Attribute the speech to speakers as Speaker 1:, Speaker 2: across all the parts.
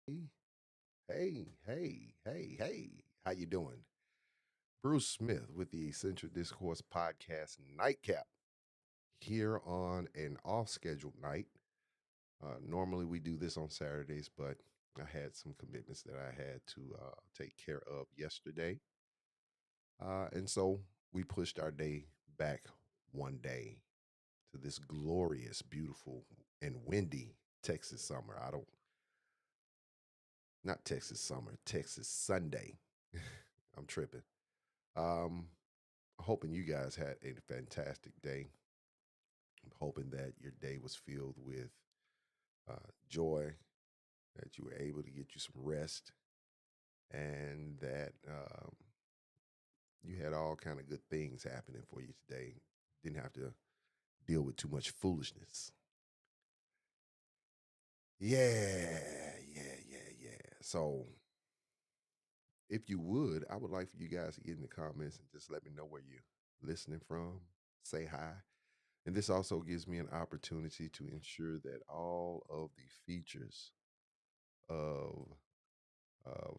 Speaker 1: Hey. How you doing? Bruce Smith with the Essential Discourse podcast Nightcap here on an off-scheduled night. Normally we do this on Saturdays, but I had some commitments that I had to take care of yesterday. And so we pushed our day back one day to this glorious, beautiful, and windy Texas summer. Not Texas summer, Texas Sunday. I'm tripping. Um, Hoping you guys had a fantastic day. I'm hoping that your day was filled with joy, that you were able to get you some rest, and that you had all kind of good things happening for you today. Didn't have to deal with too much foolishness. Yeah. So, if you would, I would like for you guys to get in the comments and just let me know where you're listening from. Say hi. And this also gives me an opportunity to ensure that all of the features of of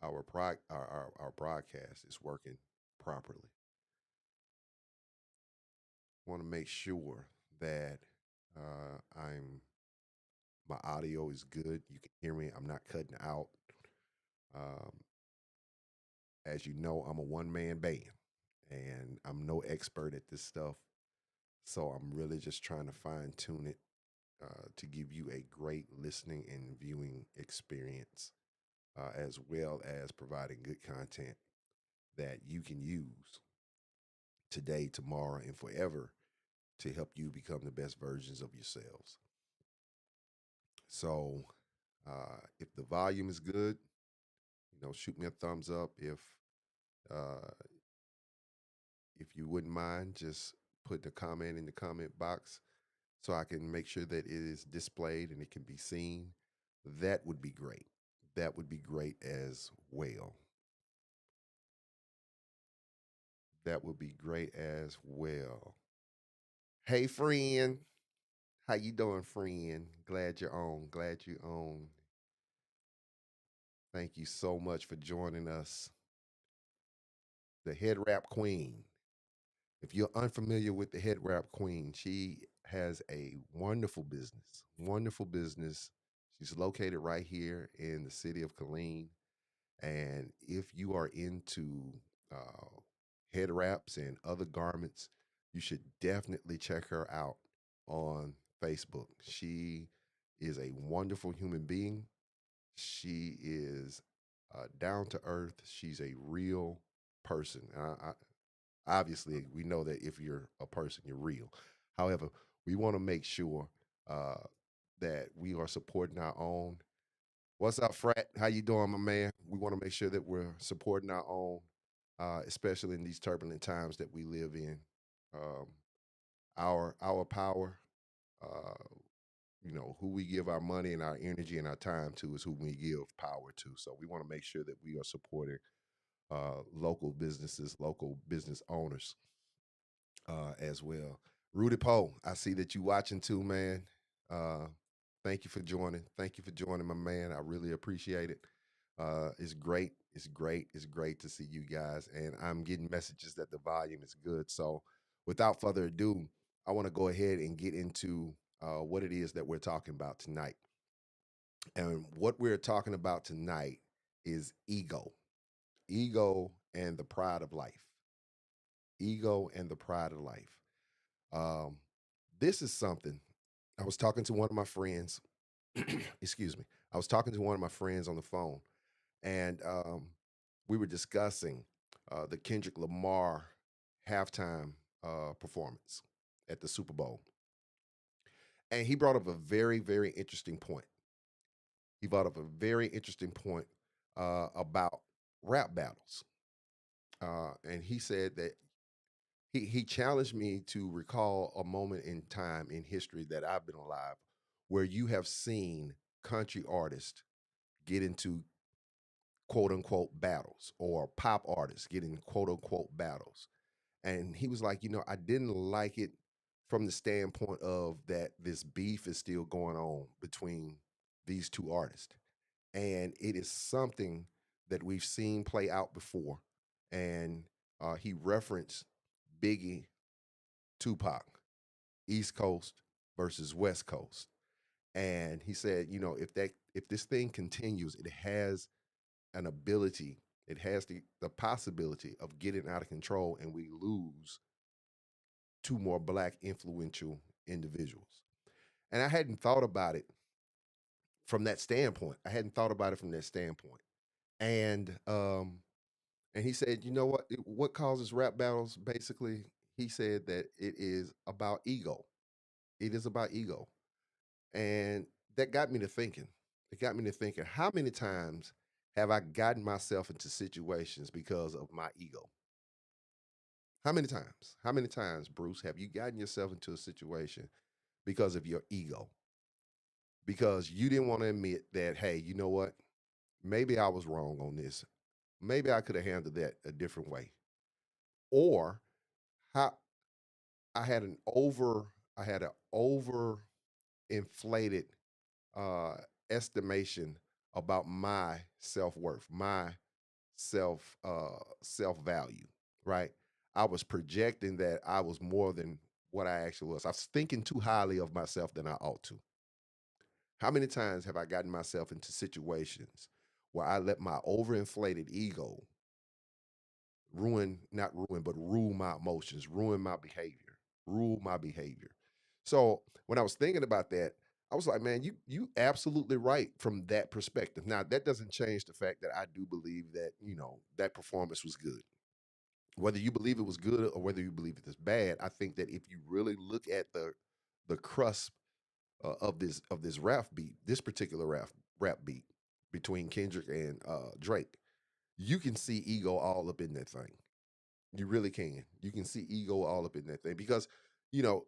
Speaker 1: our broadcast is working properly. Want to make sure that I'm my audio is good. You can hear me. I'm not cutting out. Um, as you know, I'm a one man band, and I'm no expert at this stuff. So I'm really just trying to fine tune it to give you a great listening and viewing experience, as well as providing good content that you can use today, tomorrow, and forever to help you become the best versions of yourselves. So, if the volume is good, shoot me a thumbs up. Uh, if you wouldn't mind, just put the comment in the comment box so I can make sure that it is displayed and it can be seen. That would be great. That would be great as well. That would be great as well. Hey, friend. How you doing, friend? Glad you're on. Glad you're on. Thank you so much for joining us. The head wrap queen. If you're unfamiliar with the head wrap queen, she has a wonderful business. Wonderful business. She's located right here in the city of Killeen. And if you are into uh, head wraps and other garments, you should definitely check her out on Facebook. She is a wonderful human being. She is down to earth. She's a real person. Obviously, we know that if you're a person, you're real. However, we want to make sure uh, that we are supporting our own. What's up, Frat? How you doing, my man? We want to make sure that we're supporting our own, especially in these turbulent times that we live in. Um, our power, uh, who we give our money and our energy and our time to is who we give power to. So we want to make sure that we are supporting local businesses, local business owners as well. Rudy Poe, I see that you watching too, man. Uh, thank you for joining. Thank you for joining, my man. I really appreciate it. It's great. It's great. It's great to see you guys. And I'm getting messages that the volume is good. So without further ado, I want to go ahead and get into what it is that we're talking about tonight. And what we're talking about tonight is ego and the pride of life. Ego and the pride of life. Um, this is something I was talking to one of my friends. Excuse me. I was talking to one of my friends on the phone, and we were discussing the Kendrick Lamar halftime performance at the Super Bowl. And he brought up a very, very interesting point. He brought up a very interesting point about rap battles. And he said that he challenged me to recall a moment in time in history that I've been alive where you have seen country artists get into quote unquote battles or pop artists getting quote unquote battles. And he was like, I didn't like it from the standpoint of that this beef is still going on between these two artists. And it is something that we've seen play out before. And he referenced Biggie, Tupac, East Coast versus West Coast. And he said, if this thing continues, it has an ability, it has the possibility of getting out of control, and we lose two more black influential individuals. And I hadn't thought about it from that standpoint. I hadn't thought about it from that standpoint. And he said, you know what? What causes rap battles? Basically, he said that it is about ego. It is about ego. And that got me to thinking. It got me to thinking, how many times have I gotten myself into situations because of my ego? How many times? How many times, Bruce, have you gotten yourself into a situation because of your ego? Because you didn't want to admit that, hey, you know what? Maybe I was wrong on this. Maybe I could have handled that a different way. Or how I had an over I had an over inflated uh estimation about my self-worth, my self value, right? I was projecting that I was more than what I actually was. I was thinking too highly of myself than I ought to. How many times have I gotten myself into situations where I let my overinflated ego not ruin, but rule my emotions, ruin my behavior, rule my behavior. So when I was thinking about that, I was like, man, you absolutely right from that perspective. Now that doesn't change the fact that I do believe that that performance was good. Whether you believe it was good or whether you believe it is bad, I think that if you really look at the crust of this this particular rap beat between Kendrick and Drake, you can see ego all up in that thing. You really can. You can see ego all up in that thing because you know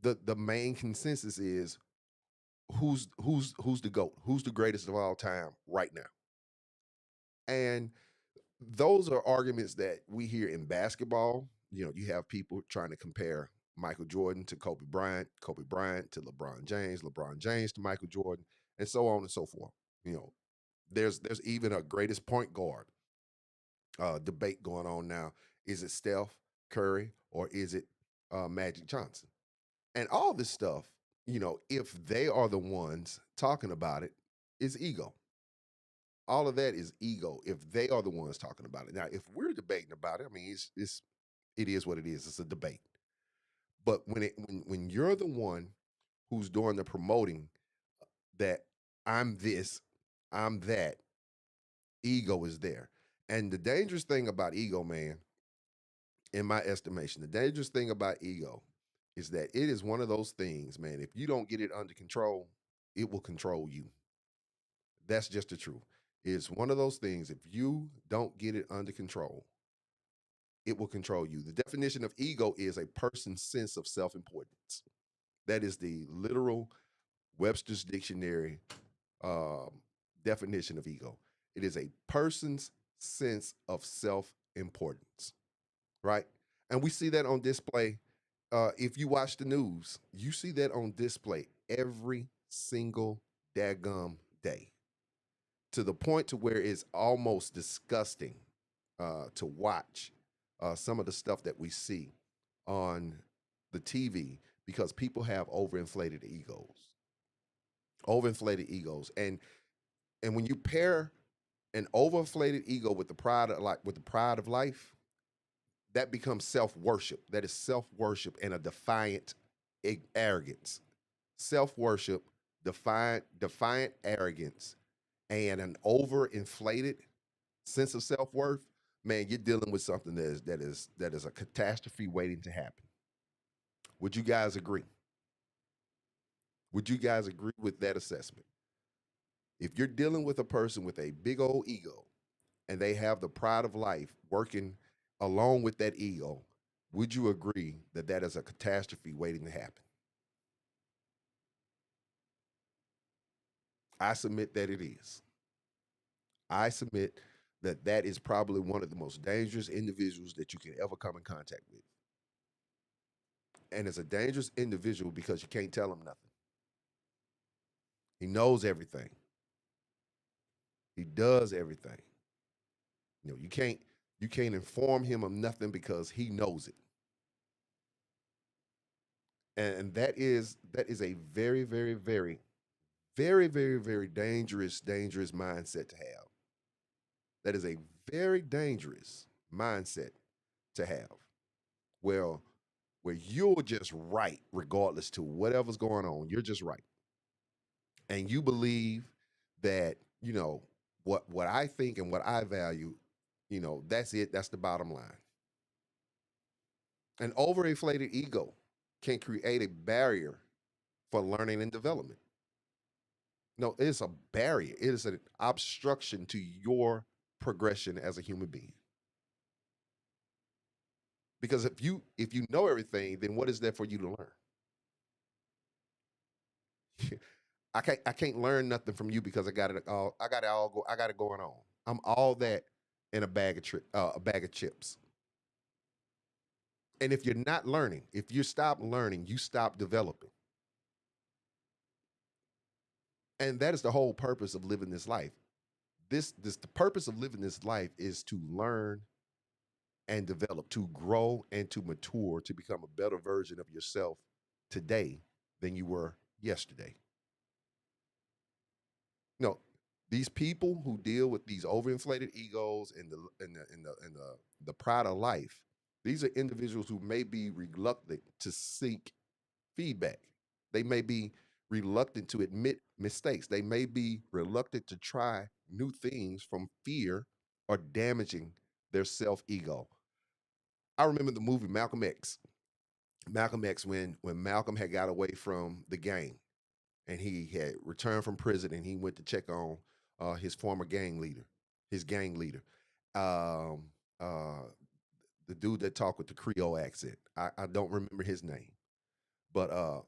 Speaker 1: the main consensus is who's the goat, who's the greatest of all time right now, and those are arguments that we hear in basketball. You have people trying to compare Michael Jordan to Kobe Bryant to LeBron James to Michael Jordan, and so on and so forth. You know, there's even a greatest point guard debate going on now. Is it Steph Curry or is it Magic Johnson? And all this stuff, if they are the ones talking about it, is ego. All of that is ego. If they are the ones talking about it, now if we're debating about it, I mean, it is what it is. It's a debate. But when you're the one who's doing the promoting that I'm this, I'm that, ego is there. And the dangerous thing about ego, man, in my estimation, the dangerous thing about ego is that it is one of those things, man. If you don't get it under control, it will control you. That's just the truth. It's one of those things. If you don't get it under control, it will control you. The definition of ego is a person's sense of self importance. That is the literal Webster's Dictionary um, definition of ego. It is a person's sense of self importance, right? And we see that on display. If you watch the news, you see that on display every single daggum day, to the point to where it's almost disgusting to watch some of the stuff that we see on the TV because people have overinflated egos, and when you pair an overinflated ego with the pride of life, that becomes self worship. That is self worship and a defiant arrogance. Self worship, defiant arrogance, and an overinflated sense of self worth. Man, you're dealing with something that is a catastrophe waiting to happen. Would you guys agree? Would you guys agree with that assessment? If you're dealing with a person with a big old ego and they have the pride of life working along with that ego, would you agree that that is a catastrophe waiting to happen? I submit that it is. I submit that that is probably one of the most dangerous individuals that you can ever come in contact with. And it's a dangerous individual because you can't tell him nothing. He knows everything. He does everything. You can't inform him of nothing because he knows it. And that is a very, very, very, very, very, very dangerous mindset to have. That is a very dangerous mindset to have. Well, where you're just right regardless to whatever's going on. You're just right. And you believe that, what I think and what I value, that's it. That's the bottom line. An overinflated ego can create a barrier for learning and development. No, it's a barrier. It is an obstruction to your progression as a human being. Because if you know everything, then what is there for you to learn? I can't learn nothing from you because I got it going on. I'm all that in a bag of chips. And if you're not learning, if you stop learning, you stop developing. And that is the whole purpose of living this life. This the purpose of living this life is to learn and develop, to grow and to mature, to become a better version of yourself today than you were yesterday. No, these people who deal with these overinflated egos and the pride of life, these are individuals who may be reluctant to seek feedback. They may be reluctant to admit mistakes. They may be reluctant to try new things from fear or damaging their self ego. I remember the movie Malcolm X. Malcolm X, when Malcolm had got away from the gang and he had returned from prison and he went to check on his former gang leader, um, uh, the dude that talked with the Creole accent. I don't remember his name, but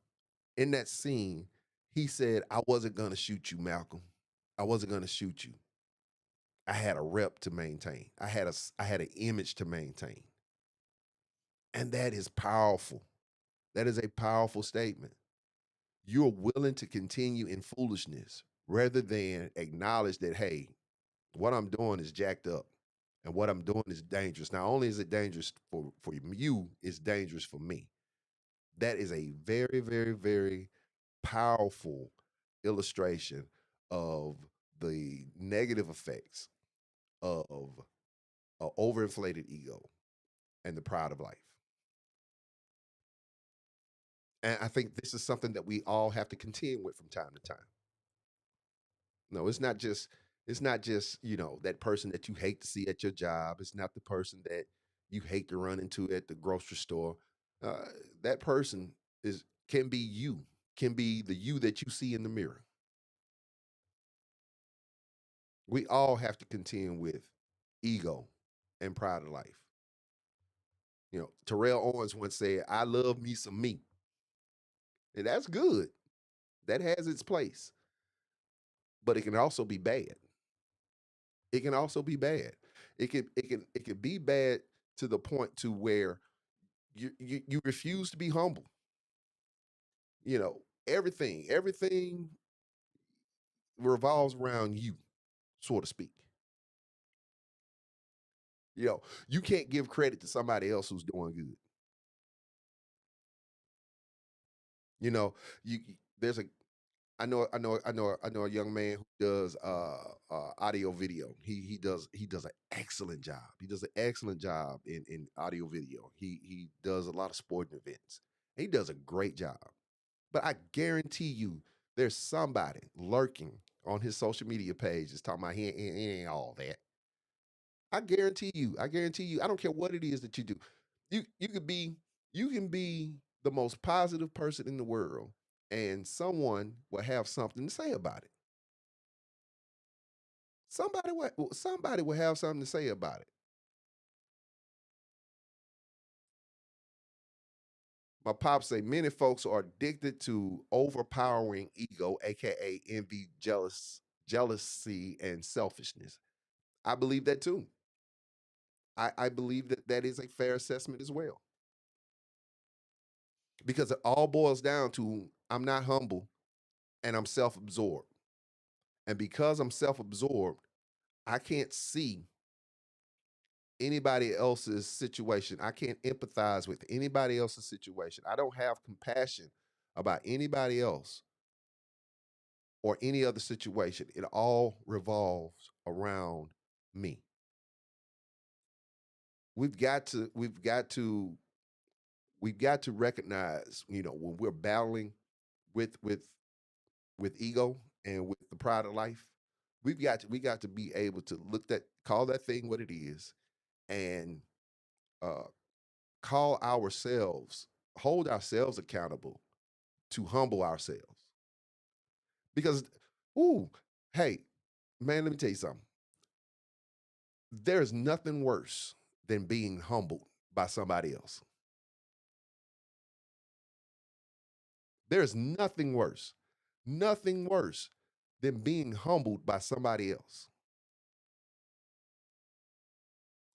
Speaker 1: in that scene, he said, "I wasn't gonna shoot you, Malcolm. I wasn't gonna shoot you. I had a rep to maintain. I had an image to maintain." And that is powerful. That is a powerful statement. You're willing to continue in foolishness rather than acknowledge that, hey, what I'm doing is jacked up and what I'm doing is dangerous. Not only is it dangerous for you, it's dangerous for me. That is a very, very, very powerful illustration of the negative effects of an overinflated ego and the pride of life. And I think this is something that we all have to contend with from time to time. No, it's not just that person that you hate to see at your job. It's not the person that you hate to run into at the grocery store. Uh, that person is can be you, can be the you that you see in the mirror. We all have to contend with ego and pride of life. Terrell Owens once said, "I love me some me," and that's good. That has its place, but it can also be bad. It can also be bad. It can be bad to the point to where you refuse to be humble. Everything revolves around you, so to speak. You can't give credit to somebody else who's doing good. You know, there's a I know a young man who does audio video. He does an excellent job. He does an excellent job in audio video. He does a lot of sporting events. He does a great job. But I guarantee you, there's somebody lurking on his social media page is talking about he ain't all that. I guarantee you. I guarantee you. I don't care what it is that you do. You can be the most positive person in the world, and someone will have something to say about it. Somebody will have something to say about it. My pops say many folks are addicted to overpowering ego, aka envy, jealousy, and selfishness. I believe that too. I believe that that is a fair assessment as well, because it all boils down to I'm not humble and I'm self-absorbed. And because I'm self-absorbed, I can't see anybody else's situation. I can't empathize with anybody else's situation. I don't have compassion about anybody else or any other situation. It all revolves around me. We've got to recognize, when we're battling with ego and with the pride of life, we got to be able to call that thing what it is, and uh, call ourselves, hold ourselves accountable to humble ourselves. Because, ooh, hey, man, let me tell you something. There's nothing worse than being humbled by somebody else. There's nothing worse than being humbled by somebody else.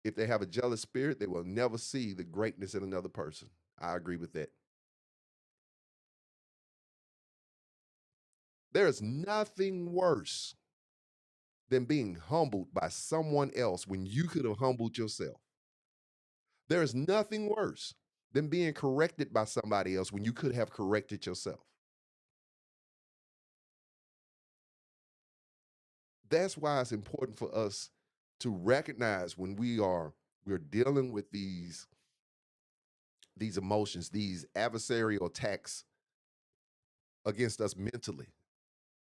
Speaker 1: If they have a jealous spirit, they will never see the greatness in another person. I agree with that. There's nothing worse than being humbled by someone else when you could have humbled yourself. There's nothing worse than being corrected by somebody else when you could have corrected yourself. That's why it's important for us to recognize when we're dealing with these emotions, these adversarial attacks against us mentally,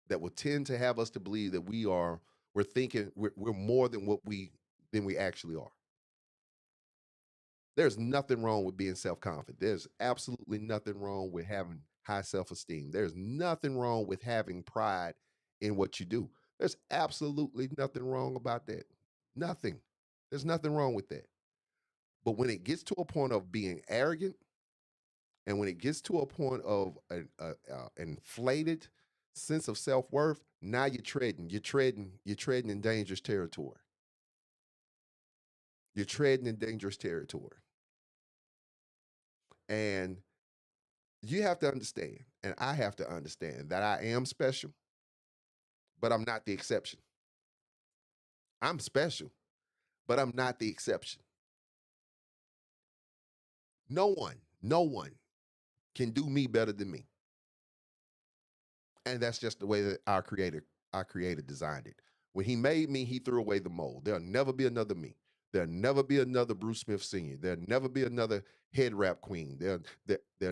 Speaker 1: that will tend to have us to believe that we're thinking we're more than we actually are. There's nothing wrong with being self-confident. There's absolutely nothing wrong with having high self-esteem. There's nothing wrong with having pride in what you do. There's absolutely nothing wrong about that. Nothing. There's nothing wrong with that. But when it gets to a point of being arrogant, and when it gets to a point of an inflated sense of self-worth, now you're treading in dangerous territory. You're treading in dangerous territory. And you have to understand, and I have to understand, that I am special, but I'm not the exception. I'm special, but I'm not the exception. No one can do me better than me. And that's just the way that our creator designed it. When he made me, he threw away the mold. There'll never be another me. There'll never be another Bruce Smith Sr. There'll never be another head rap queen. There'll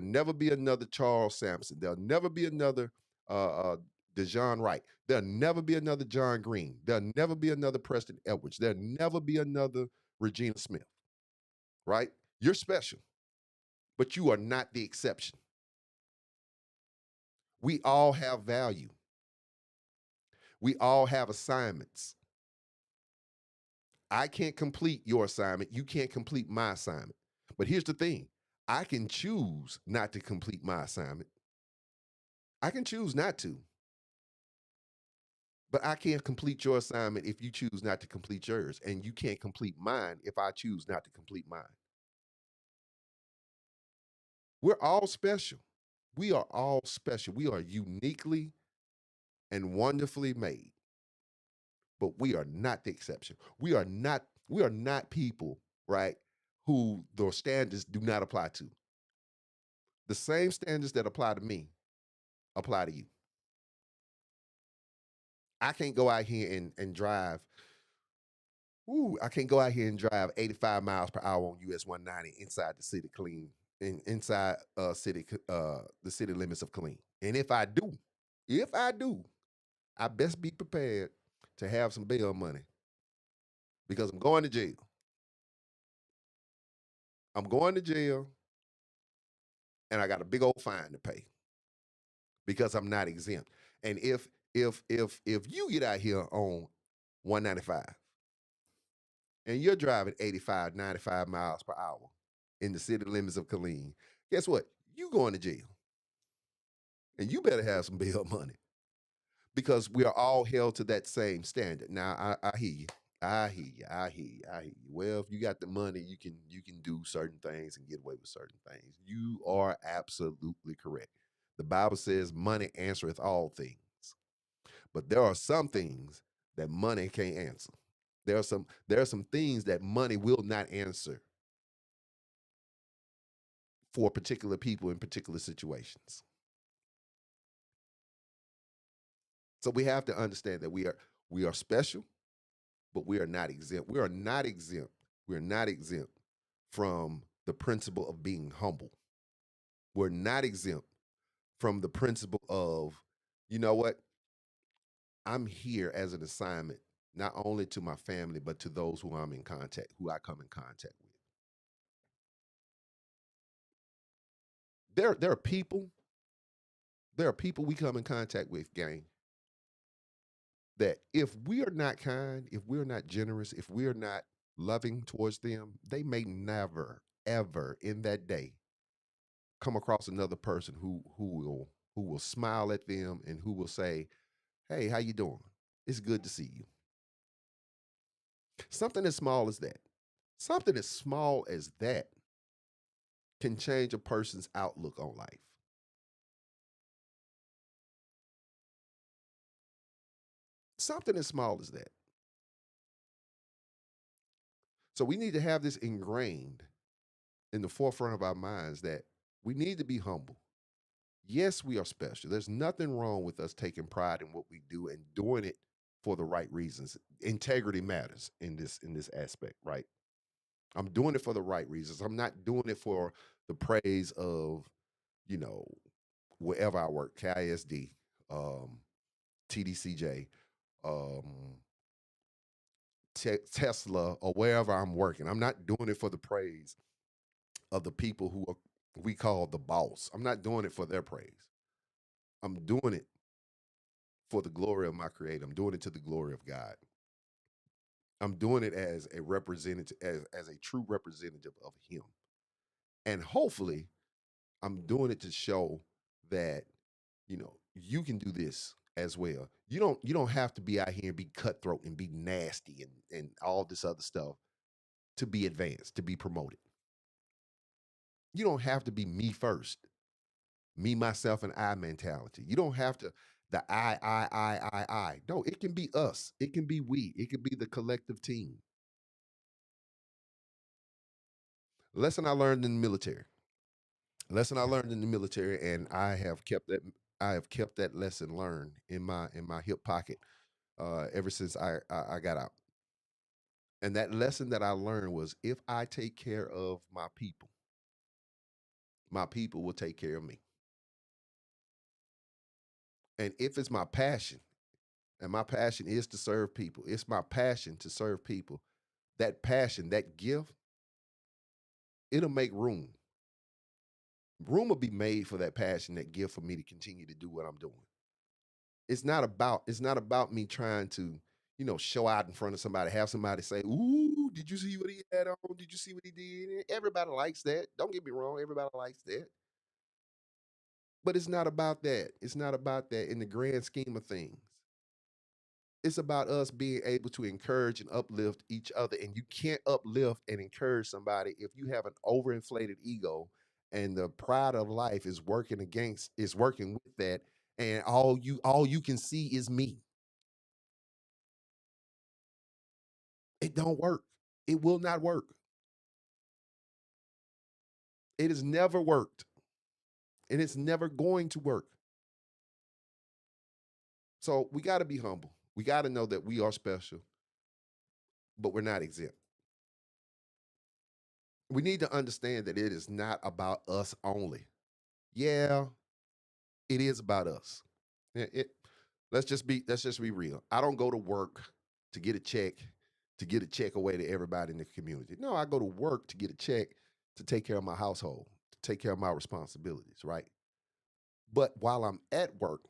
Speaker 1: never be another Charles Sampson. There'll never be another Dejon Wright. There'll never be another John Green. There'll never be another Preston Edwards. There'll never be another Regina Smith. Right? You're special, but you are not the exception. We all have value. We all have assignments. I can't complete your assignment. You can't complete my assignment. But here's the thing, I can choose not to complete my assignment. I can choose not to, but I can't complete your assignment if you choose not to complete yours. And you can't complete mine if I choose not to complete mine. We're all special. We are all special. We are uniquely and wonderfully made, but we are not the exception. We are not people, right, who the standards do not apply to. The same standards that apply to me apply to you. I can't go out here and drive. Ooh, I can't go out here and drive 85 miles per hour on US 190 inside the city clean, inside the city limits of clean. And if I do, I best be prepared to have some bail money because I'm going to jail. I'm going to jail, and I got a big old fine to pay because I'm not exempt. And if you get out here on 195 and you're driving 85, 95 miles per hour in the city limits of Killeen, guess what? You going to jail. And you better have some bail money because we are all held to that same standard. Now, I hear you. I hear you. I hear you. I hear you. Well, if you got the money, you can do certain things and get away with certain things. You are absolutely correct. The Bible says money answereth all things. But there are some things that money can't answer. There are some things that money will not answer for particular people in particular situations. So we have to understand that we are special, but we are not exempt. We are not exempt. We are not exempt from the principle of being humble. We're not exempt from the principle of, you know what? I'm here as an assignment, not only to my family, but to those who I come in contact with. There are people, there are people we come in contact with, gang, that if we are not kind, if we're not generous, if we're not loving towards them, they may never, ever in that day come across another person who will smile at them and who will say, "Hey, how you doing? It's good to see you." Something as small as that. Something as small as that can change a person's outlook on life. Something as small as that. So we need to have this ingrained in the forefront of our minds that we need to be humble. Yes, we are special. There's nothing wrong with us taking pride in what we do and doing it for the right reasons. Integrity matters in this aspect, right? I'm doing it for the right reasons. I'm not doing it for the praise of, you know, wherever I work, KISD, um, TDCJ, um, Tesla, or wherever I'm working. I'm not doing it for the praise of the people who are we call the boss. I'm not doing it for their praise. I'm doing it for the glory of my creator. I'm doing it to the glory of God. I'm doing it as a representative, as a true representative of him. And hopefully I'm doing it to show that, you can do this as well. You don't have to be out here and be cutthroat and be nasty and all this other stuff to be advanced, to be promoted. You don't have to be me first, me, myself, and I mentality. You don't have to the I. No, it can be us. It can be we. It can be the collective team. Lesson I learned in the military. Lesson I learned in the military, and I have kept that. I have kept that lesson learned in my hip pocket ever since I got out. And that lesson that I learned was if I take care of my people will take care of me. And if it's my passion, and my passion is to serve people, it's my passion to serve people. That passion, that gift, it'll make room. Room will be made for that passion, that gift for me to continue to do what I'm doing. It's not about me trying to, show out in front of somebody, have somebody say, "Ooh, did you see what he had on? Did you see what he did?" Everybody likes that. Don't get me wrong, everybody likes that. But it's not about that. It's not about that in the grand scheme of things. It's about us being able to encourage and uplift each other. And you can't uplift and encourage somebody if you have an overinflated ego and the pride of life is working with that, and all you can see is me. It don't work. It will not work. It has never worked. And it's never going to work. So we got to be humble. We got to know that we are special, but we're not exempt. We need to understand that it is not about us only. Yeah, it is about us. It, let's just be real. I don't go to work to get a check away to everybody in the community. No, I go to work to get a check to take care of my household, to take care of my responsibilities, right? But while I'm at work,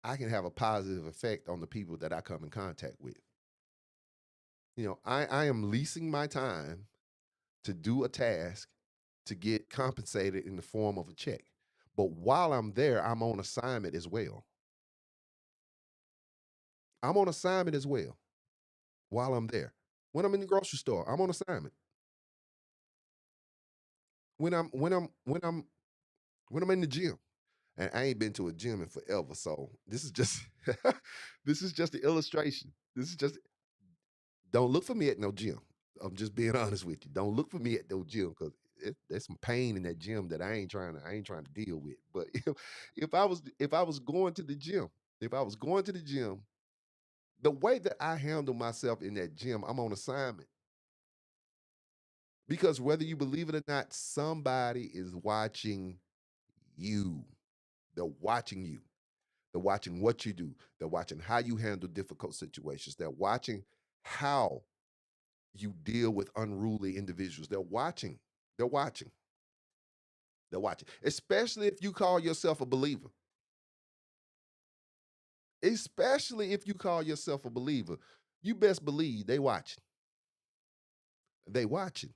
Speaker 1: I can have a positive effect on the people that I come in contact with. I am leasing my time to do a task to get compensated in the form of a check. But while I'm there, I'm on assignment as well. I'm on assignment as well while I'm there. When I'm in the grocery store, I'm on assignment. When I'm in the gym, And I ain't been to a gym in forever. So this is just this is just the illustration. This is just don't look for me at no gym. I'm just being honest with you. Don't look for me at no gym because there's some pain in that gym that I ain't trying to deal with. But if I was going to the gym, if I was going to the gym, the way that I handle myself in that gym, I'm on assignment. Because whether you believe it or not, somebody is watching you. They're watching you. They're watching what you do. They're watching how you handle difficult situations. They're watching how you deal with unruly individuals. They're watching. They're watching. They're watching. Especially if you call yourself a believer. Especially if you call yourself a believer. You best believe they watching. They watching.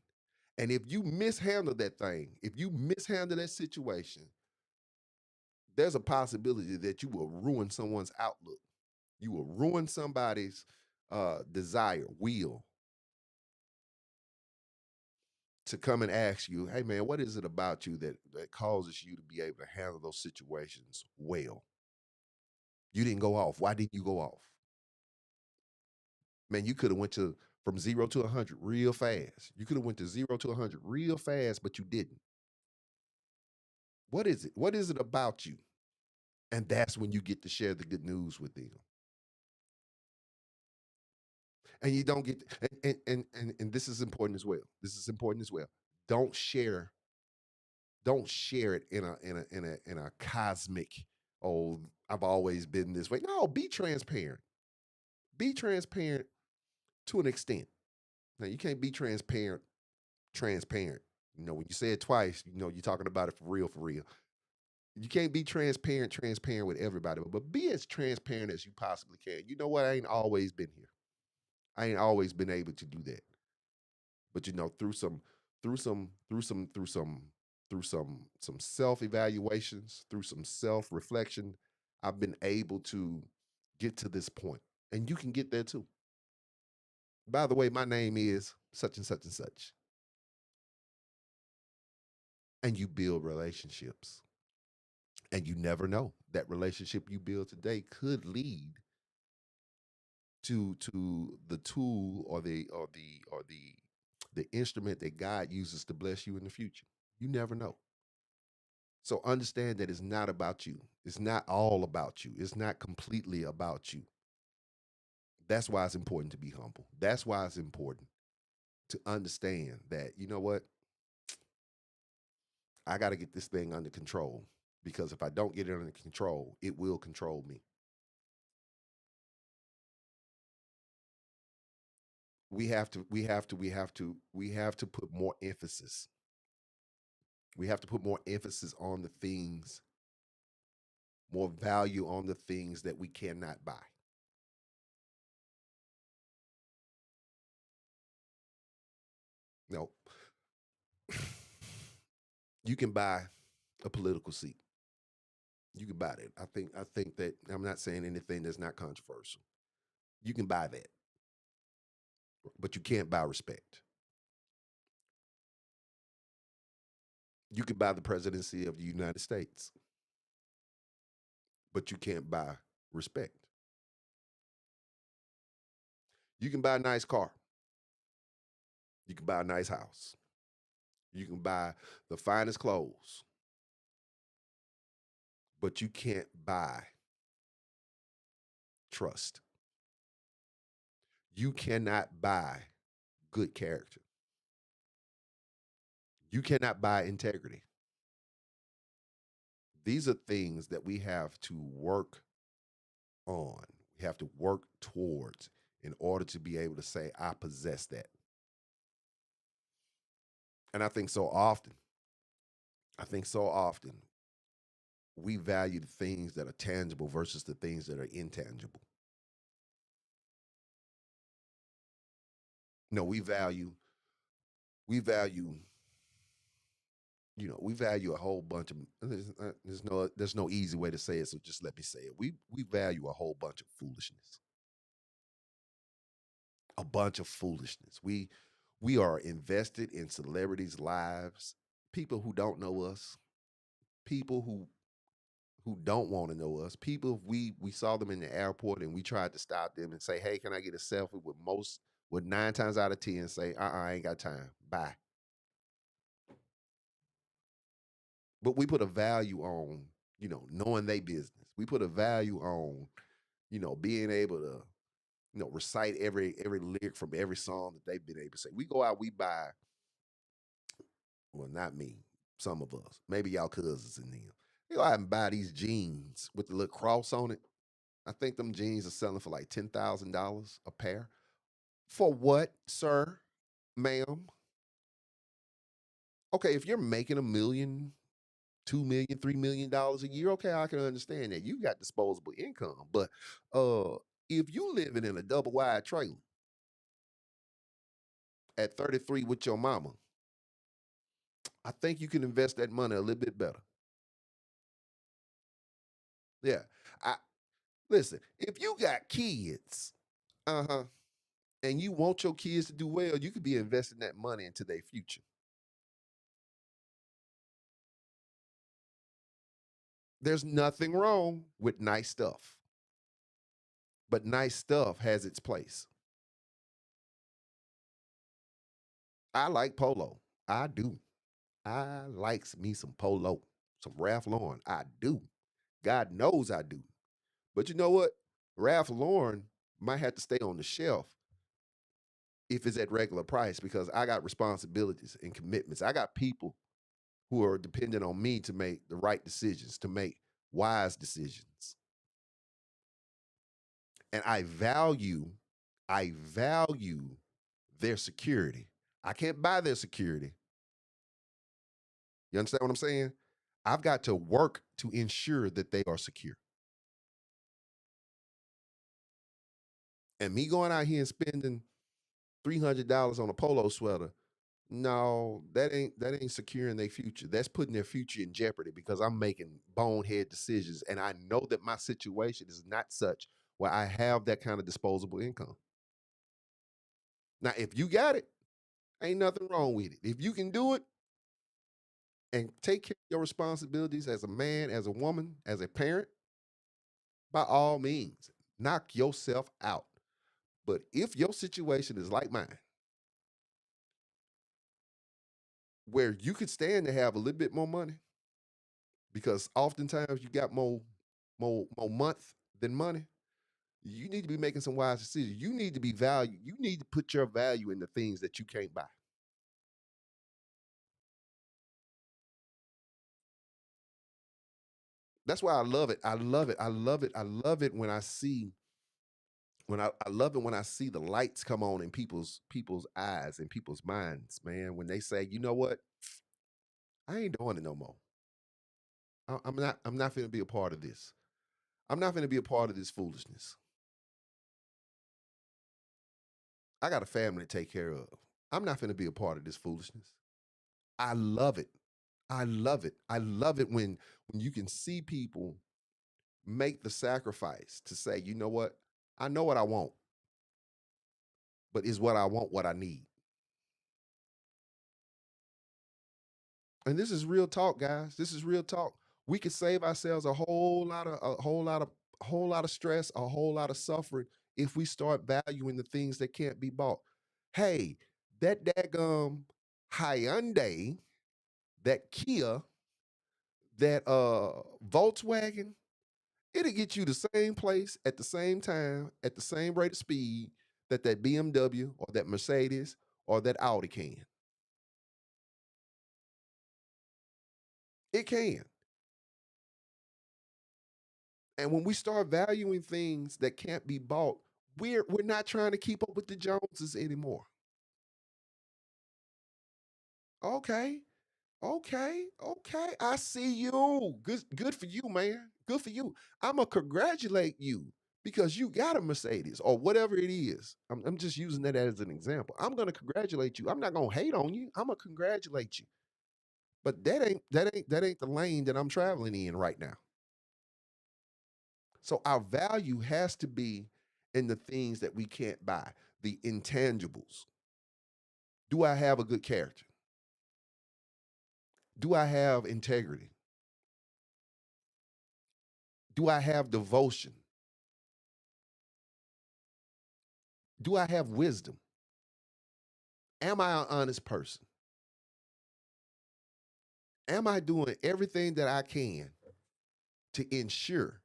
Speaker 1: And if you mishandle that thing, if you mishandle that situation, there's a possibility that you will ruin someone's outlook. You will ruin somebody's desire, will to come and ask you, hey man, what is it about you that causes you to be able to handle those situations well? You didn't go off. Why didn't you go off? Man, you could have went to from 0 to 100 real fast. You could have went to 0 to 100 real fast, but you didn't. What is it? What is it about you? And that's when you get to share the good news with them. And you don't get and this is important as well. This is important as well. Don't share don't share it in a cosmic, oh, I've always been this way. No, be transparent. Be transparent to an extent. Now you can't be transparent. When you say it twice, you're talking about it for real, for real. You can't be transparent with everybody, but be as transparent as you possibly can. You know what? I ain't always been here. I ain't always been able to do that. But through some self evaluations, through some self reflection, I've been able to get to this point, and you can get there too. By the way, my name is such and such and such, and you build relationships, and you never know that relationship you build today could lead to the tool or the instrument that God uses to bless you in the future. You never know. So understand that it's not about you. It's not all about you. It's not completely about you. That's why it's important to be humble. That's why it's important to understand that, you know what? I got to get this thing under control because if I don't get it under control, it will control me. We have to put more emphasis. We have to put more emphasis on the things, more value on the things that we cannot buy. No, you can buy a political seat. You can buy that. I think that I'm not saying anything that's not controversial. You can buy that, but you can't buy respect. You can buy the presidency of the United States, but you can't buy respect. You can buy a nice car. You can buy a nice house. You can buy the finest clothes, but you can't buy trust. You cannot buy good character. You cannot buy integrity. These are things that we have to work on. We have to work towards in order to be able to say, I possess that. And I think so often we value the things that are tangible versus the things that are intangible. No, we value, we value a whole bunch of there's no easy way to say it, so just let me say it. We value a whole bunch of foolishness. A bunch of foolishness. We are invested in celebrities' lives, people who don't know us, people who who don't want to know us. People, if we saw them in the airport and we tried to stop them and say, "Hey, can I get a selfie?" With 9 times out of 10 say, I ain't got time. Bye. But we put a value on, knowing they business. We put a value on, being able to, recite every lyric from every song that they've been able to say. We go out, we buy, well, not me, some of us, maybe y'all cousins and them. They go out and buy these jeans with the little cross on it. I think them jeans are selling for like $10,000 a pair. For what, sir, ma'am? Okay, if you're making 1 million, 2 million, $3 million a year, okay, I can understand that. You got disposable income. But if you living in a double wide trailer at 33 with your mama, I think you can invest that money a little bit better. Yeah. I Listen, if you got kids, uh-huh, and you want your kids to do well, you could be investing that money into their future. There's nothing wrong with nice stuff, but nice stuff has its place. I like polo. I do. I likes me some polo, some Ralph Lauren. I do. God knows I do. But you know what? Ralph Lauren might have to stay on the shelf if it's at regular price because I got responsibilities and commitments. I got people who are dependent on me to make the right decisions, to make wise decisions. And I value their security. I can't buy their security. You understand what I'm saying? I've got to work to ensure that they are secure. And me going out here and spending $300 on a polo sweater, no, that ain't securing their future. That's putting their future in jeopardy because I'm making bonehead decisions, and I know that my situation is not such where I have that kind of disposable income. Now, if you got it, ain't nothing wrong with it. If you can do it and take care of your responsibilities as a man, as a woman, as a parent, by all means, knock yourself out. But if your situation is like mine, where you could stand to have a little bit more money, because oftentimes you got more month than money, you need to be making some wise decisions. You need to be valued. You need to put your value in the things that you can't buy. That's why I love it. I love it. I love it. I love it when I see I love it when I see the lights come on in people's eyes and people's minds, man, when they say, you know what? I ain't doing it no more. I'm not gonna be a part of this. I'm not gonna be a part of this foolishness. I got a family to take care of. I'm not gonna be a part of this foolishness. I love it. I love it. I love it when you can see people make the sacrifice to say, you know what? I know what I want, but is what I want what I need? And this is real talk, guys. This is real talk. We could save ourselves a whole lot of stress, a whole lot of suffering if we start valuing the things that can't be bought. Hey, that daggum Hyundai, that Kia, that Volkswagen, it'll get you the same place at the same time, at the same rate of speed that BMW or that Mercedes or that Audi can. It can. And when we start valuing things that can't be bought, we're not trying to keep up with the Joneses anymore. Okay. Okay. Okay. I see you. Good for you, man. Good for you. I'ma congratulate you because you got a Mercedes or whatever it is. I'm just using that as an example. I'm gonna congratulate you. I'm not gonna hate on you. I'm gonna congratulate you. But that ain't the lane that I'm traveling in right now. So our value has to be in the things that we can't buy, the intangibles. Do I have a good character? Do I have integrity? Do I have devotion? Do I have wisdom? Am I an honest person? Am I doing everything that I can to ensure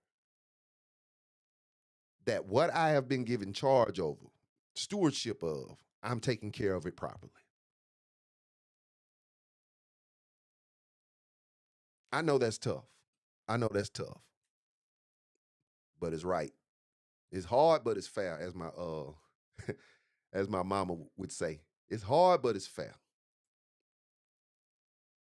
Speaker 1: that what I have been given charge over, stewardship of, I'm taking care of it properly? I know that's tough. I know that's tough, but it's right. It's hard, but it's fair, as my as my mama would say. It's hard, but it's fair.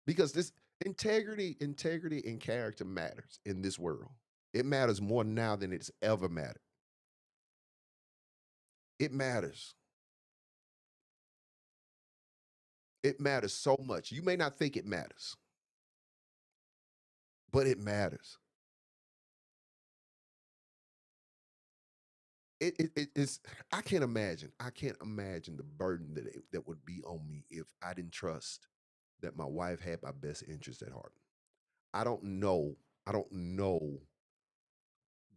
Speaker 1: Because this integrity and character matters in this world. It matters more now than it's ever mattered. It matters. It matters so much. You may not think it matters, but it matters. It's I can't imagine. I can't imagine the burden that would be on me if I didn't trust that my wife had my best interest at heart. I don't know. I don't know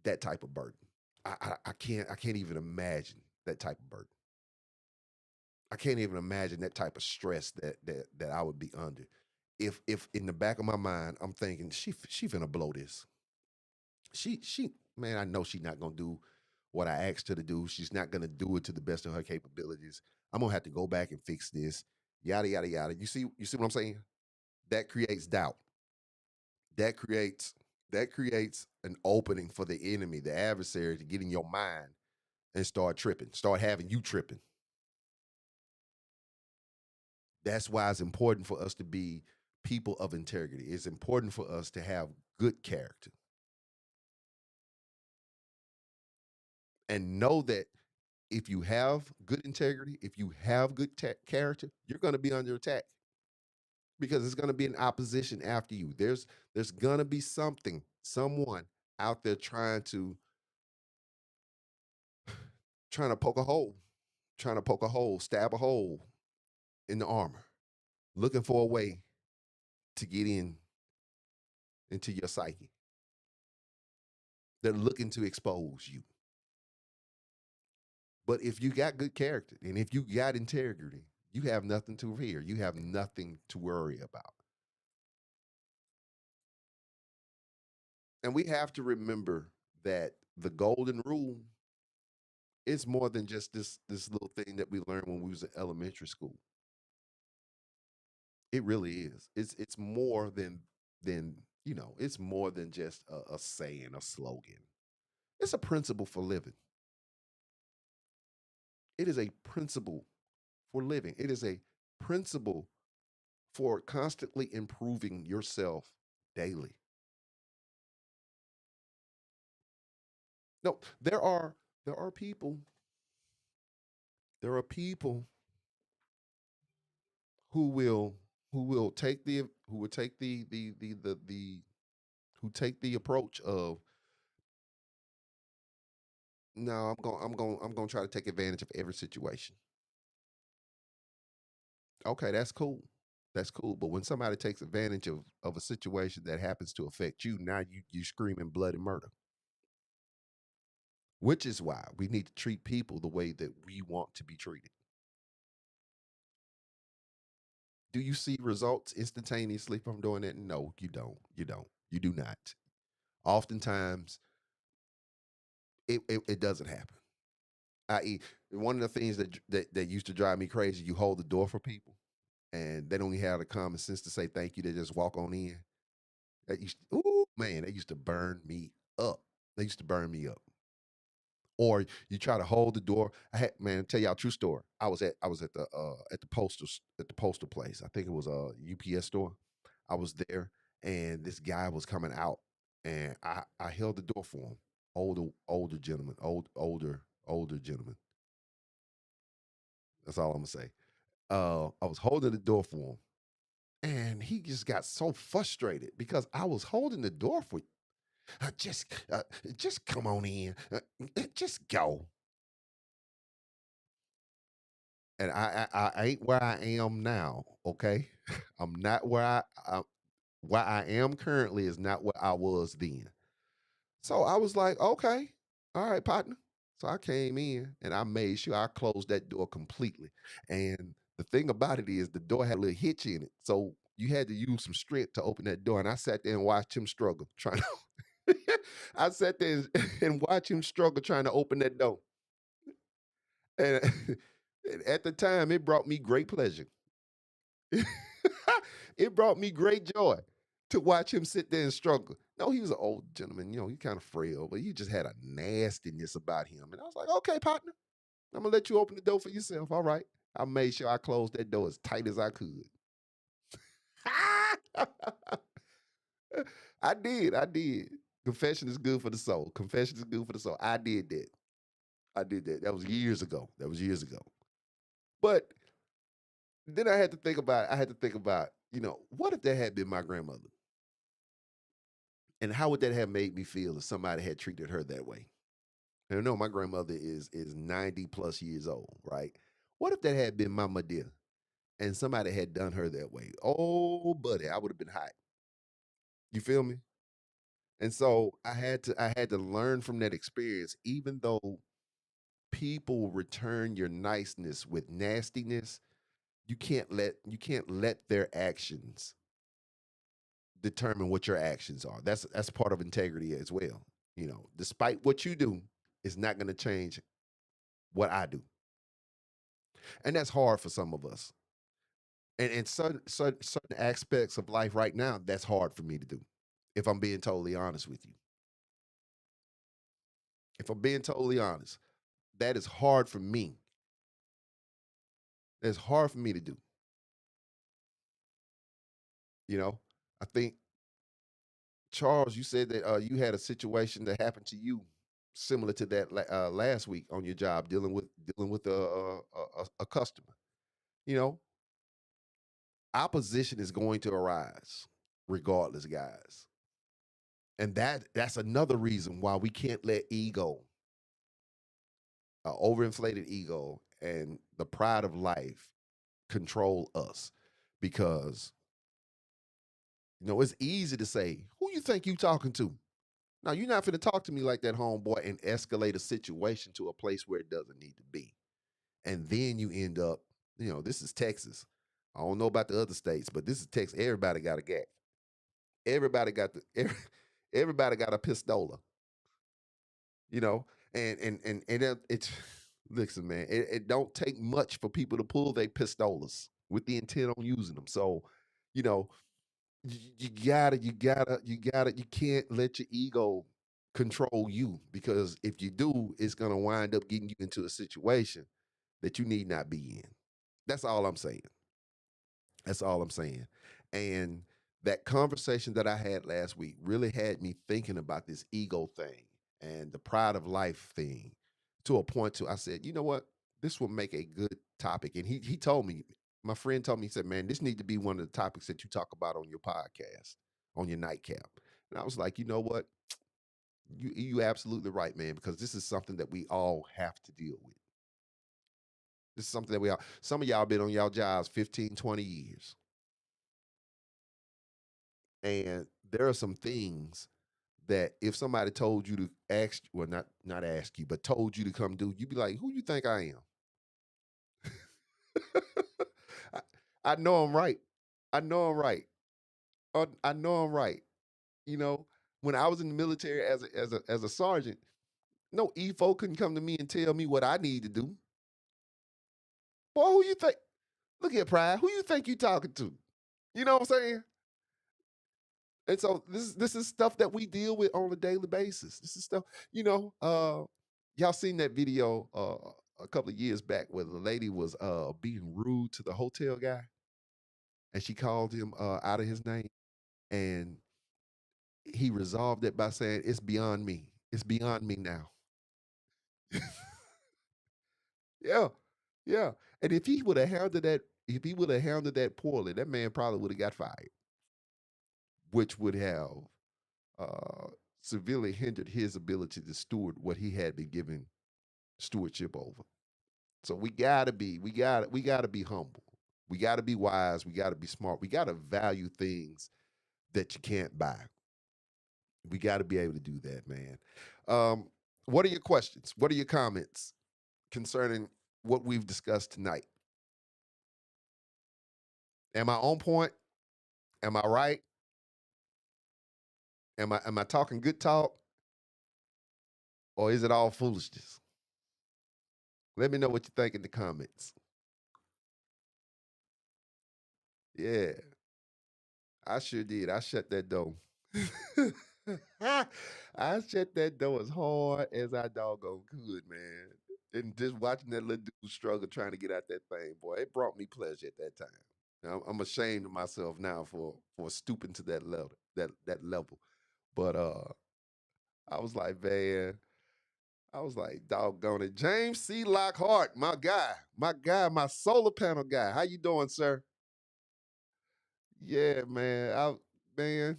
Speaker 1: that type of burden. I can't even imagine that type of burden. I can't even imagine that type of stress that I would be under. If in the back of my mind I'm thinking she finna blow this. She man, I know she's not gonna do what I asked her to do. She's not gonna do it to the best of her capabilities. I'm gonna have to go back and fix this. Yada yada yada. You see what I'm saying? That creates doubt. That creates that creates an opening for the enemy, the adversary, to get in your mind and start tripping, start having you tripping. That's why it's important for us to be people of integrity. It's important for us to have good character and know that if you have good integrity, if you have good character, you're going to be under attack because it's going to be an opposition after you. There's going to be someone out there trying to poke a hole, stab a hole in the armor, looking for a way to get into your psyche. They're looking to expose you. But if you got good character and if you got integrity, you have nothing to fear. You have nothing to worry about. And we have to remember that the golden rule is more than just this little thing that we learned when we was in elementary school. It really is. It's more than it's more than just a saying, a slogan. It's a principle for living. It is a principle for living. It is a principle for constantly improving yourself daily. No, there are people, there are people who will who will take the who take the approach of no, I'm going to try to take advantage of every situation. Okay, that's cool. That's cool. But when somebody takes advantage of a situation that happens to affect you, now you screaming bloody murder. Which is why we need to treat people the way that we want to be treated. Do you see results instantaneously from doing it? No, you don't. You don't. You do not. Oftentimes, it doesn't happen. I.e., one of the things that used to drive me crazy, you hold the door for people and they don't even have the common sense to say thank you. They just walk on in. Ooh, man, they used to burn me up. They used to burn me up. Or you try to hold the door. I had man, tell y'all a true story. I was at the postal place. I think it was a UPS store. I was there and this guy was coming out and I held the door for him. Older gentleman, older gentleman. That's all I'm gonna say. I was holding the door for him and he just got so frustrated because I was holding the door for you. Just come on in. Just go. And I ain't where I am now. Okay, I'm not where I am currently is not where I was then. So I was like, okay, all right, partner. So I came in and I made sure I closed that door completely. And the thing about it is the door had a little hitch in it. So you had to use some strength to open that door. And I sat there and watched him struggle trying to I sat there and watched him struggle trying to open that door. And and at the time it brought me great pleasure. It brought me great joy to watch him sit there and struggle. No, he was an old gentleman, he kind of frail, but he just had a nastiness about him. And I was like, okay, partner, I'm gonna let you open the door for yourself. All right. I made sure I closed that door as tight as I could. I did. I did. Confession is good for the soul. Confession is good for the soul. I did that. I did that. That was years ago. That was years ago. But then I had to think about, what if that had been my grandmother? And how would that have made me feel if somebody had treated her that way? And I know my grandmother is 90 plus years old, right? What if that had been Mama dear and somebody had done her that way? Oh, buddy, I would have been hot. You feel me? And so I had to learn from that experience, even though people return your niceness with nastiness, you can't let their actions determine what your actions are. That's part of integrity as well. Despite what you do, it's not going to change what I do, and that's hard for some of us. And in certain aspects of life right now, that's hard for me to do. If I'm being totally honest with you, if I'm being totally honest, that is hard for me. That's hard for me to do. You know, I think Charles, you said that you had a situation that happened to you similar to that last week on your job, dealing with a customer. You know, opposition is going to arise regardless, guys. And that's another reason why we can't let ego, overinflated ego, and the pride of life control us, because it's easy to say, "Who you think you talking to?" Now you're not finna talk to me like that, homeboy, and escalate a situation to a place where it doesn't need to be. And then you end up, this is Texas. I don't know about the other states, but this is Texas. Everybody got a gat. Everybody got everybody got a pistola. You know, and it's listen, man. It don't take much for people to pull their pistolas with the intent on using them. So, you know, you can't let your ego control you, because if you do, it's gonna wind up getting you into a situation that you need not be in. That's all I'm saying. That's all I'm saying. And that conversation that I had last week really had me thinking about this ego thing and the pride of life thing, to a point to I said, you know what? This will make a good topic. And he told me, my friend told me, he said, man, this need to be one of the topics that you talk about on your podcast, on your nightcap. And I was like, you know what? You absolutely right, man, because this is something that we all have to deal with. This is something that some of y'all been on y'all jobs 15, 20 years. And there are some things that if somebody told you to ask, well, not ask you, but told you to come do, you'd be like, "Who you think I am?" I, I know I'm right. I know I'm right. I know I'm right. You know, when I was in the military as a sergeant, no EFO couldn't come to me and tell me what I need to do. Boy, who you think? Look at Pride. Who you think you talking to? You know what I'm saying? And so this is stuff that we deal with on a daily basis. This is stuff, y'all seen that video a couple of years back where the lady was being rude to the hotel guy, and she called him out of his name, and he resolved it by saying, "It's beyond me. It's beyond me now." Yeah. Yeah. And if he would have handled that poorly, that man probably would have got fired, which would have uh severely hindered his ability to steward what he had been given stewardship over. So we gotta be humble. We gotta be wise. We gotta be smart. We gotta value things that you can't buy. We got to be able to do that, man. Um, what are your questions? What are your comments concerning what we've discussed tonight? Am I on point? Am I right? Am I talking good talk, or is it all foolishness? Let me know what you think in the comments. Yeah, I sure did. I shut that door. I shut that door as hard as I doggone could, man. And just watching that little dude struggle trying to get out that thing, boy, it brought me pleasure at that time. I'm ashamed of myself now for stooping to that level, that level. But I was like, man, I was like, doggone it, James C. Lockhart, my guy, my solar panel guy. How you doing, sir? Yeah, man, man,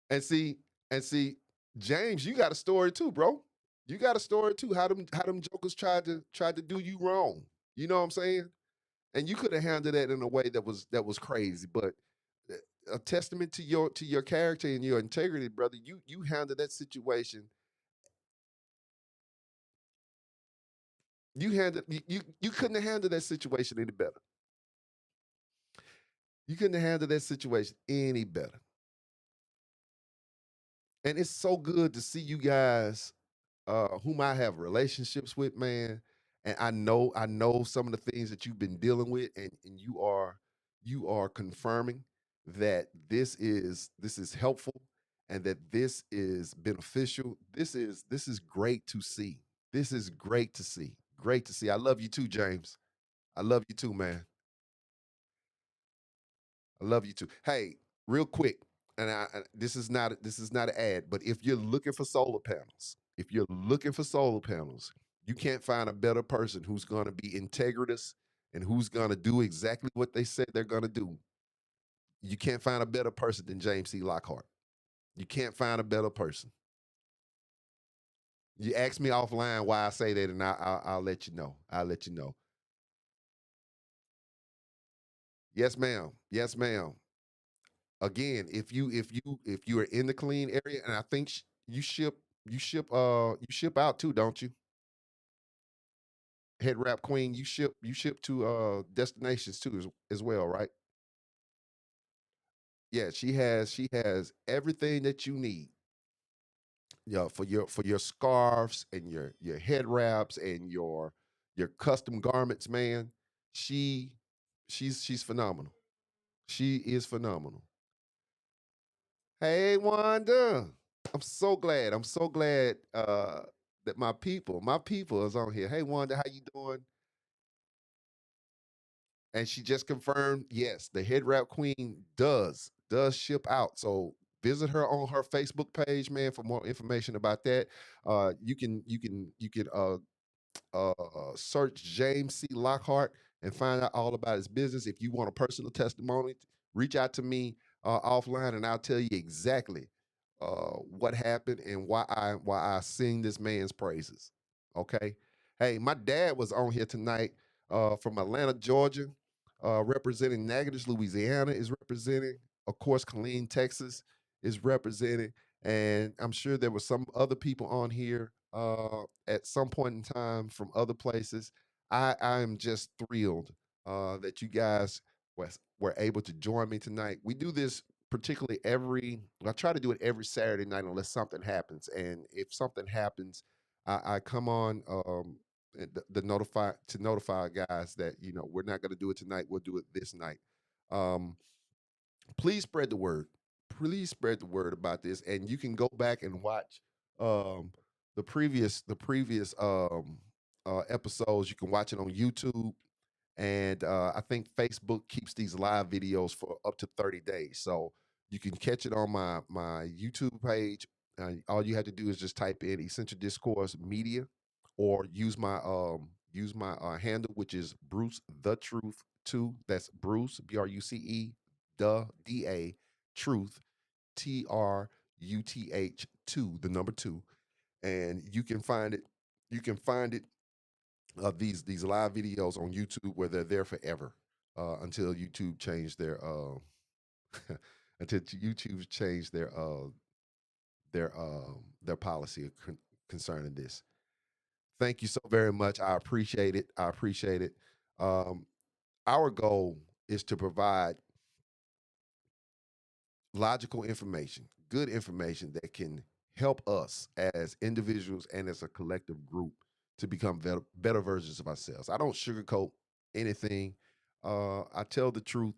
Speaker 1: and see, and see, James, you got a story too, bro. You got a story too. How them jokers tried to do you wrong. You know what I'm saying? And you could have handled that in a way that was crazy, but a testament to your character and your integrity, brother. You handled that situation. You couldn't have handled that situation any better. You couldn't have handled that situation any better. And it's so good to see you guys, whom I have relationships with, man. And I know some of the things that you've been dealing with, and you are confirming that this is helpful and that this is beneficial. This is great to see. This is great to see. Great to see. I love you too, James. I love you too, man. I love you too. Hey, real quick, and this is not an ad, but if you're looking for solar panels, you can't find a better person who's going to be integritous and who's going to do exactly what they said they're going to do. You can't find a better person than James C. Lockhart. You can't find a better person. You ask me offline why I say that, and I'll let you know. I'll let you know. Yes, ma'am. Yes, ma'am. Again, if you are in the clean area, and I think you ship out too, don't you? Head wrap queen, you ship to destinations too as well, right? Yeah, she has everything that you need. Yeah, for your scarves and your head wraps and your custom garments, man. She she's phenomenal. She is phenomenal. Hey, Wanda. I'm so glad that my people is on here. Hey, Wanda, how you doing? And she just confirmed, yes, the head wrap queen does ship out. So visit her on her Facebook page, man, for more information about that. You can search James C. Lockhart and find out all about his business. If you want a personal testimony, reach out to me offline, and I'll tell you exactly what happened and why I sing this man's praises. Okay. Hey, my dad was on here tonight from Atlanta, Georgia, representing Natchitoches, Louisiana is representing. Of course, Killeen, Texas is representing, and I'm sure there were some other people on here at some point in time from other places. I am just thrilled that you guys were able to join me tonight. We do this particularly I try to do it every Saturday night unless something happens. And if something happens, I come on to notify guys that we're not going to do it tonight. We'll do it this night. Um, please spread the word. Please spread the word about this, and you can go back and watch um, the previous episodes. You can watch it on YouTube, and I think Facebook keeps these live videos for up to 30 days. So you can catch it on my YouTube page. All you have to do is just type in Essential Discourse Media, or use my handle, which is Bruce the Truth 2. That's Bruce Bruce the Truth Truth 2, the number 2, and you can find it. You can find it these live videos on YouTube where they're there forever until YouTube change their until YouTube change their their policy concerning this. Thank you so very much. I appreciate it. I appreciate it. Um, our goal is to provide logical information, good information that can help us as individuals and as a collective group to become better versions of ourselves. I don't sugarcoat anything. I tell the truth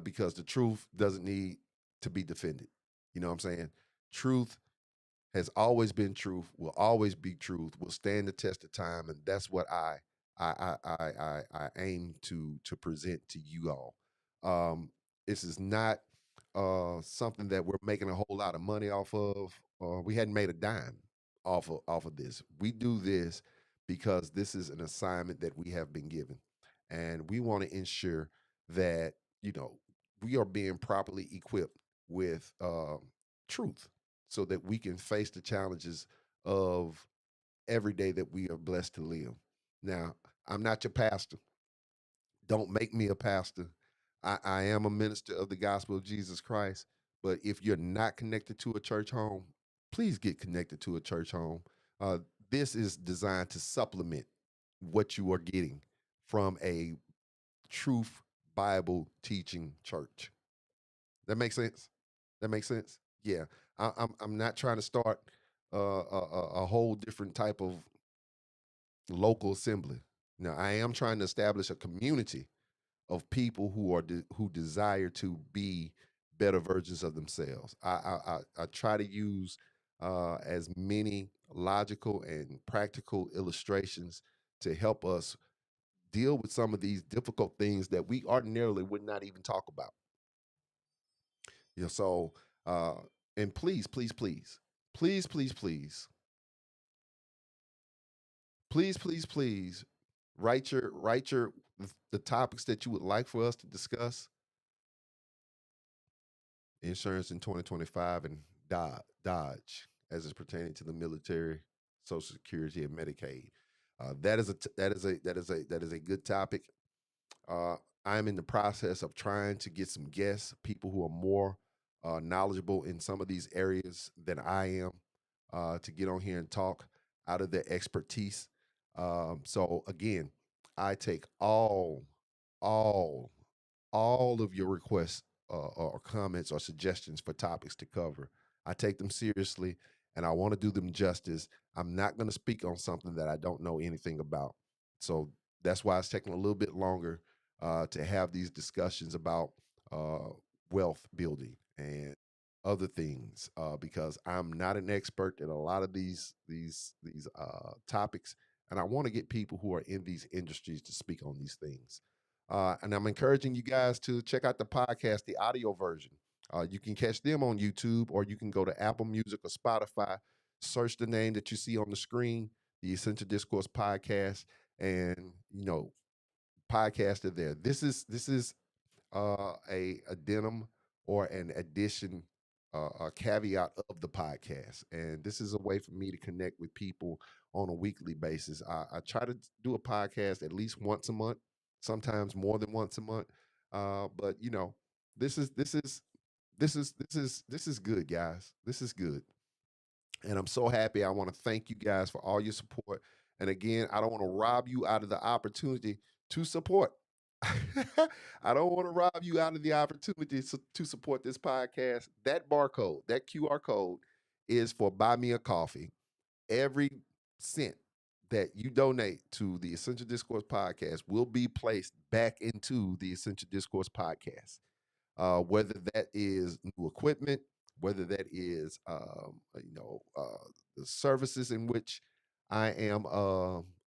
Speaker 1: because the truth doesn't need to be defended. You know what I'm saying? Truth has always been truth, will always be truth, will stand the test of time, and that's what I aim to present to you all. Um, this is not something that we're making a whole lot of money off of. We hadn't made a dime off of this. We do this because this is an assignment that we have been given, and we want to ensure that you know we are being properly equipped with truth so that we can face the challenges of every day that we are blessed to live. Now, I'm not your pastor. Don't make me a pastor. I am a minister of the gospel of Jesus Christ. But if you're not connected to a church home, please get connected to a church home. Uh, this is designed to supplement what you are getting from a truth Bible teaching church. That makes sense. That makes sense. Yeah, I'm not trying to start a whole different type of local assembly. Now, I am trying to establish a community of people who desire to be better versions of themselves. I try to use as many logical and practical illustrations to help us deal with some of these difficult things that we ordinarily would not even talk about. So uh, and please, please, please, please, please, please, please, please, please, write your the topics that you would like for us to discuss. Insurance in 2025 and Dodge as it's pertaining to the military, Social Security, and Medicaid. That is a good topic. Uh, I'm in the process of trying to get some guests, people who are more knowledgeable in some of these areas than I am, to get on here and talk out of their expertise. So again, I take all, all of your requests or comments or suggestions for topics to cover. I take them seriously and I want to do them justice. I'm not going to speak on something that I don't know anything about. So that's why it's taking a little bit longer to have these discussions about uh, wealth building and other things because I'm not an expert in a lot of these topics, and I want to get people who are in these industries to speak on these things. And I'm encouraging you guys to check out the podcast, the audio version. You can catch them on YouTube, or you can go to Apple Music or Spotify, search the name that you see on the screen, the Essential Discourse Podcast, and podcast are there. This is a addendum or an addition, a caveat of the podcast, and this is a way for me to connect with people on a weekly basis. I try to do a podcast at least once a month, sometimes more than once a month. But this is good, guys. This is good. And I'm so happy. I want to thank you guys for all your support. And again, I don't want to rob you out of the opportunity to support. I don't want to rob you out of the opportunity to support this podcast. That barcode, that QR code is for Buy Me a Coffee. Every cent that you donate to the Essential Discourse podcast will be placed back into the Essential Discourse podcast, whether that is new equipment, whether that is the services in which I am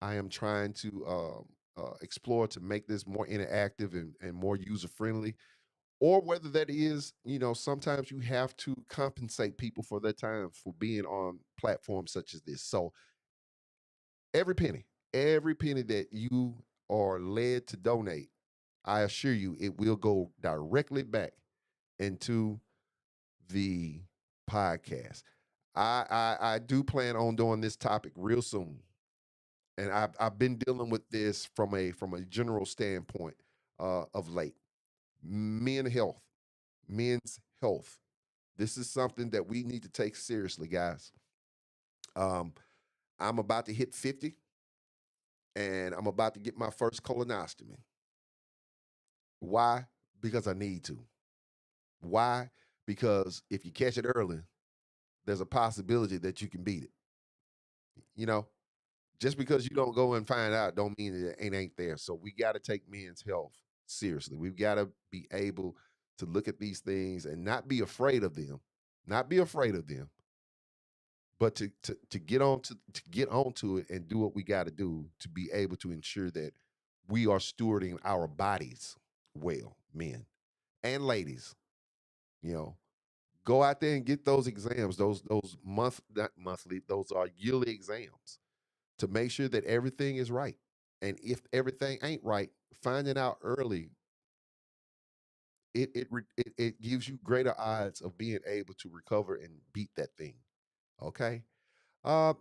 Speaker 1: I am trying to explore to make this more interactive and more user friendly, or whether that is sometimes you have to compensate people for their time for being on platforms such as this. So every penny, every penny that you are led to donate, I assure you, it will go directly back into the podcast. I do plan on doing this topic real soon, and I've been dealing with this from a general standpoint of late. Men health, men's health. This is something that we need to take seriously, guys. Um, I'm about to hit 50 and I'm about to get my first colonoscopy. Why? Because I need to. Why? Because if you catch it early, there's a possibility that you can beat it. You know, just because you don't go and find out don't mean that it ain't there. So we got to take men's health seriously. We've got to be able to look at these things and not be afraid of them. Not be afraid of them, but to get on to get onto it and do what we got to do to be able to ensure that we are stewarding our bodies well, men and ladies. You know, go out there and get those exams, those not monthly, those are yearly exams to make sure that everything is right. And if everything ain't right, finding out early, it gives you greater odds of being able to recover and beat that thing. Okay.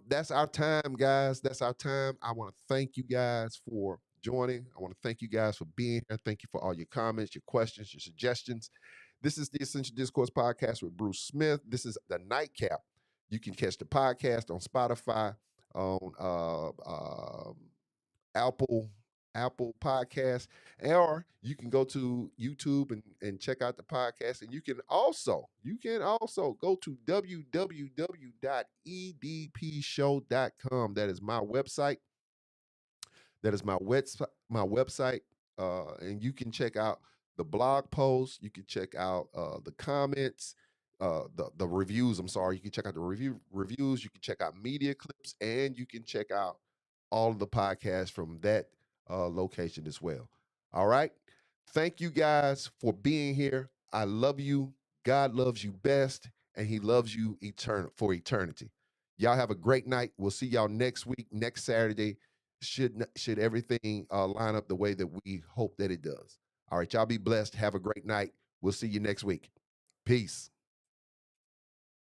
Speaker 1: That's our time, guys. That's our time. I want to thank you guys for joining. I want to thank you guys for being here. Thank you for all your comments, your questions, your suggestions. This is the Essential Discourse Podcast with Bruce Smith. This is the Nightcap. You can catch the podcast on Spotify, on Apple Podcast, or you can go to YouTube and check out the podcast. And you can also go to www.edpshow.com. That is my website. That is my website, and you can check out the blog posts. You can check out the comments, the reviews. I'm sorry. You can check out the reviews. You can check out media clips, and you can check out all of the podcasts from that location as well. All right. Thank you guys for being here. I love you. God loves you best, and He loves you for eternity. Y'all have a great night. We'll see y'all next week, next Saturday. Should everything line up the way that we hope that it does. All right, y'all be blessed. Have a great night. We'll see you next week. Peace.